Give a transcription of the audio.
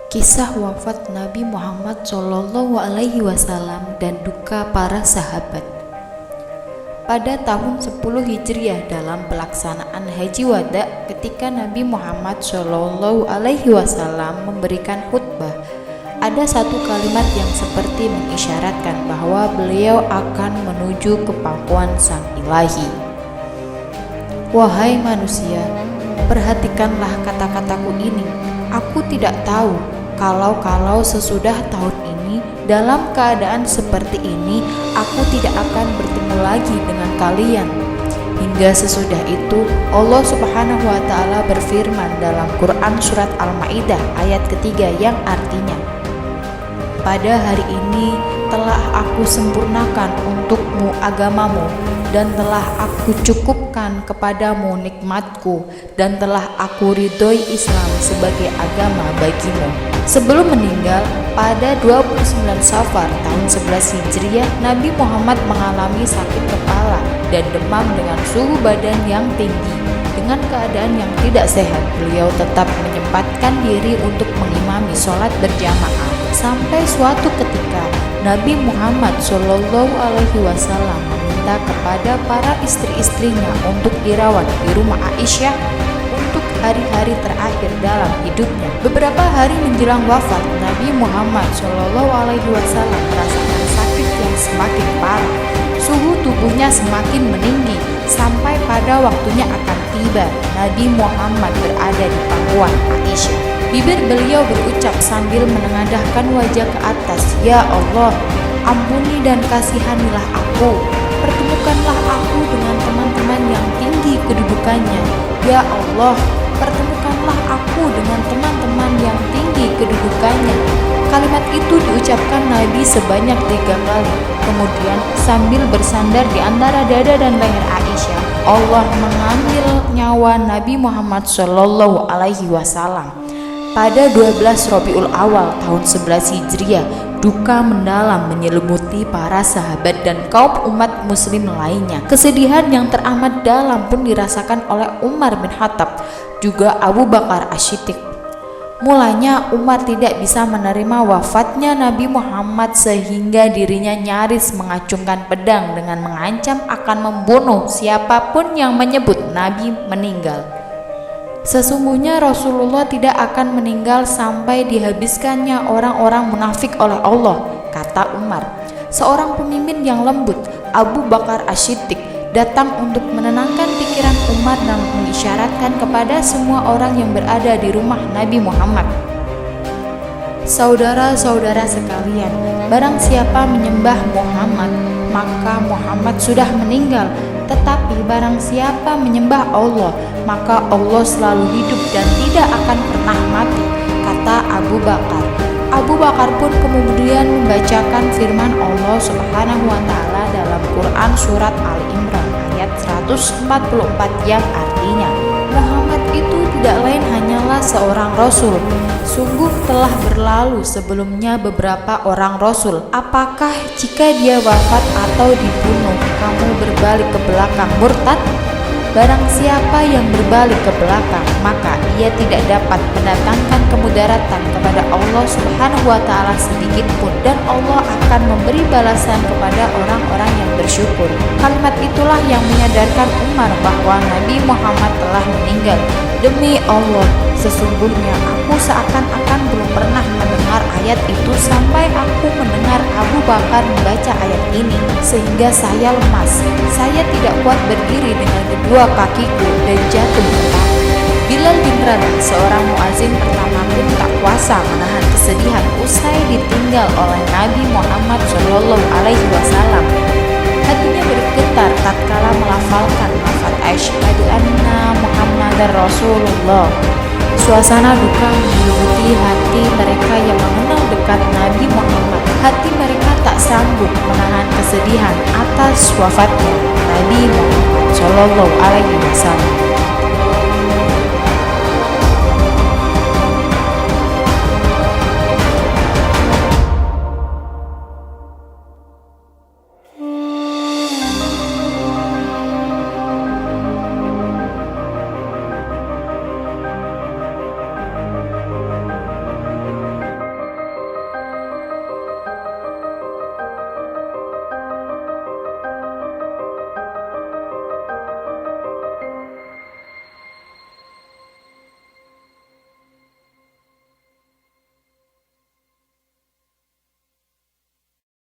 Kisah wafat Nabi Muhammad SAW dan duka para sahabat. Pada tahun 10 Hijriah dalam pelaksanaan Haji Wada, ketika Nabi Muhammad SAW memberikan khutbah, ada satu kalimat yang seperti mengisyaratkan bahwa beliau akan menuju ke pangkuan Sang Ilahi. Wahai manusia, perhatikanlah kata-kataku ini. Aku tidak tahu kalau sesudah tahun ini dalam keadaan seperti ini aku tidak akan bertemu lagi dengan kalian. Hingga sesudah itu Allah Subhanahu wa Ta'ala berfirman dalam Quran surat Al-Maidah ayat ketiga yang artinya, pada hari ini telah aku sempurnakan untukmu agamamu, dan telah aku cukupkan kepadamu nikmatku, dan telah aku ridhoi Islam sebagai agama bagimu. Sebelum meninggal pada 29 Safar tahun 11 Hijriah, Nabi Muhammad mengalami sakit kepala dan demam dengan suhu badan yang tinggi. Dengan keadaan yang tidak sehat, beliau tetap menyempatkan diri untuk mengimami sholat berjamaah. Sampai suatu ketika Nabi Muhammad SAW meminta kepada para istri-istrinya untuk dirawat di rumah Aisyah untuk hari-hari terakhir dalam hidupnya. Beberapa hari menjelang wafat, Nabi Muhammad SAW merasakan sakit yang semakin parah. Suhu tubuhnya semakin meninggi sampai pada waktunya akan tiba Nabi Muhammad berada di pangkuan Aisyah. Bibir beliau berucap sambil menengadahkan wajah ke atas, "Ya Allah, ampuni dan kasihanilah aku. Pertemukanlah aku dengan teman-teman yang tinggi kedudukannya. Ya Allah, pertemukanlah aku dengan teman-teman yang tinggi kedudukannya." Kalimat itu diucapkan Nabi sebanyak 3 kali. Kemudian sambil bersandar di antara dada dan leher Aisyah, Allah mengambil nyawa Nabi Muhammad SAW. Pada 12 Rabiul Awal tahun 11 Hijriah, duka mendalam menyelimuti para sahabat dan kaum umat muslim lainnya. Kesedihan yang teramat dalam pun dirasakan oleh Umar bin Khattab, juga Abu Bakar As-Siddiq. Mulanya Umar tidak bisa menerima wafatnya Nabi Muhammad sehingga dirinya nyaris mengacungkan pedang dengan mengancam akan membunuh siapapun yang menyebut Nabi meninggal. Sesungguhnya Rasulullah tidak akan meninggal sampai dihabiskannya orang-orang munafik oleh Allah, kata Umar. Seorang pemimpin yang lembut, Abu Bakar As-Siddiq, datang untuk menenangkan pikiran Umar dan mengisyaratkan kepada semua orang yang berada di rumah Nabi Muhammad. Saudara-saudara sekalian, barang siapa menyembah Muhammad, maka Muhammad sudah meninggal. Tetapi barang siapa menyembah Allah, maka Allah selalu hidup dan tidak akan pernah mati, kata Abu Bakar. Abu Bakar pun kemudian membacakan firman Allah Subhanahu wa Ta'ala dalam Quran surat Ali Imran ayat 144 yang artinya, Muhammad itu tidak lain hanyalah seorang rasul. Sungguh telah berlalu sebelumnya beberapa orang rasul. Apakah jika dia wafat atau dibunuh, kamu berbalik ke belakang murtad? Barang siapa yang berbalik ke belakang, maka ia tidak dapat mendatangkan kemudaratan kepada Allah Subhanahu wa Ta'ala sedikit pun, dan Allah akan memberi balasan kepada orang-orang yang bersyukur. Kalimat itulah yang menyadarkan Umar bahwa Nabi Muhammad telah meninggal. Demi Allah, sesungguhnya aku seakan-akan belum pernah mendengar ayat itu sampai aku mendengar Abu Bakar membaca ayat ini, sehingga saya lemas. Saya tidak kuat berdiri dengan kedua kakiku dan jatuh ke tanah. Bilal bin Rabah, seorang muazin pertama pun tak kuasa menahan kesedihan usai ditinggal oleh Nabi Muhammad SAW. Hatinya bergetar tatkala melafalkan lafaz asyhadu anna Muhammadar Rasulullah. Suasana duka menyelimuti hati mereka yang mengenal dekat Nabi Muhammad. Hati mereka tak sanggup menahan kesedihan atas wafatnya Nabi Muhammad SAW.